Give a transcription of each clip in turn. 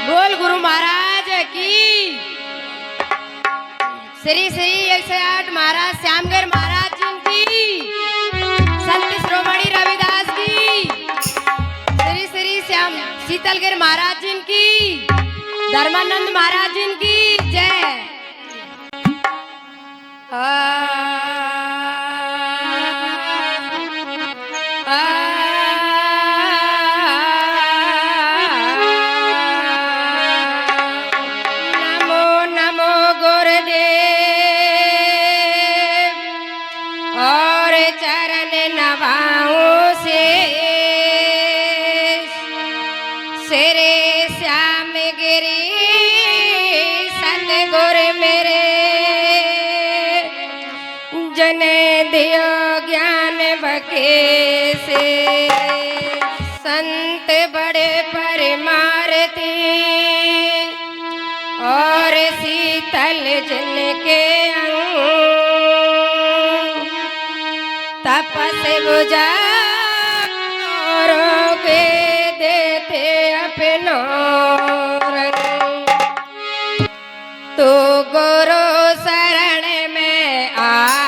बोल गुरु महाराज की। श्री श्री 108 महाराज श्यामगिर महाराज जी की, संत शिरोमणि रविदास की, श्री श्री श्याम शीतलगिर महाराज जी की, धर्मानंद महाराज जी की जय। दियो ज्ञान बके से संत बड़े परमारती और शीतल जिनके अंग तपस बुझा के देते अपनो रंग। तो गुरु शरण में आ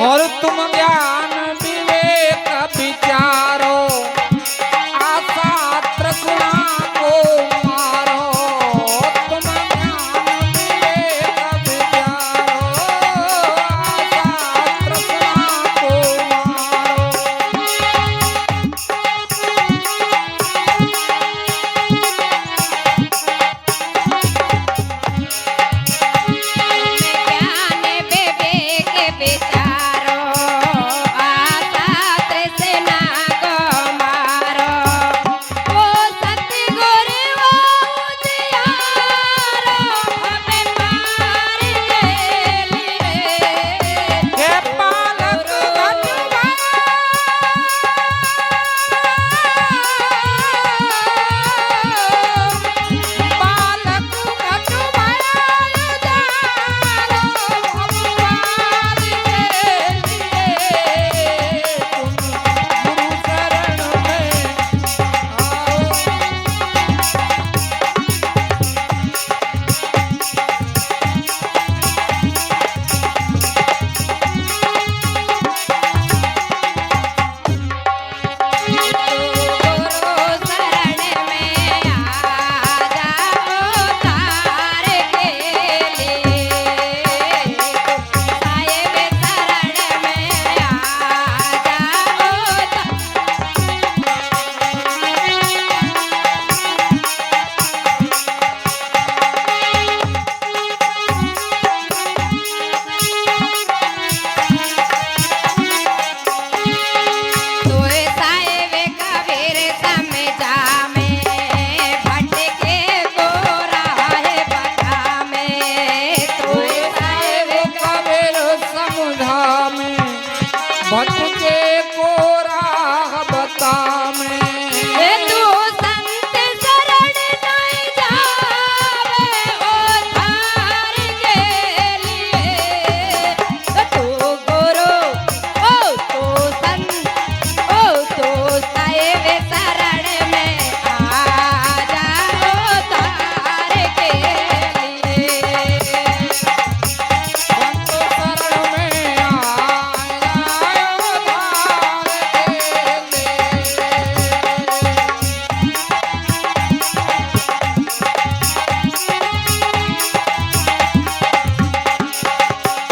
और तुम ज्ञान विवेक विचारो, आशा तृष्णा को मारो। तुम ज्ञान विवेक विचारो, आशा तृष्णा को मारो। ज्ञान विवेक विचारो, आशा तृष्णा को मारो। वो सतगुरु वो उजियारो, हमें पार के लिए। हे बालक बनुआ, बालक बनुआ उजारो, भगवान के लिए। तुम गुरु शरण में आओ। गुरु शरण में आ जाओ तार के लिए। साहिब शरण में आ जाओ तोए साहिब कबीर समझा में, भटके गोरा है बता में। तोए साहिब कबीर समुझा में, भटके को राह बता में। तू संत शरण नहीं जावे ओ धार के लिए। तू गुरु ओ तू संत ओ तू साहिब शरण में आ जाओ तार के लिए। संत शरण में आयो धार के लिए।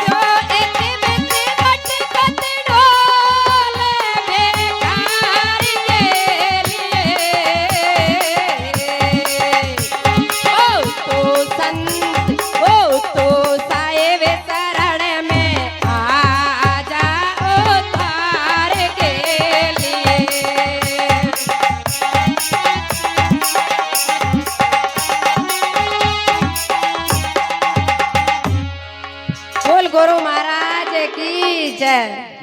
जो एक बिच भटकत डोले बेकार के लिए। ओ तो संत ओ तो साहिब शरण में आ जाओ तार के लिए। बोल गुरु महाराज की जय।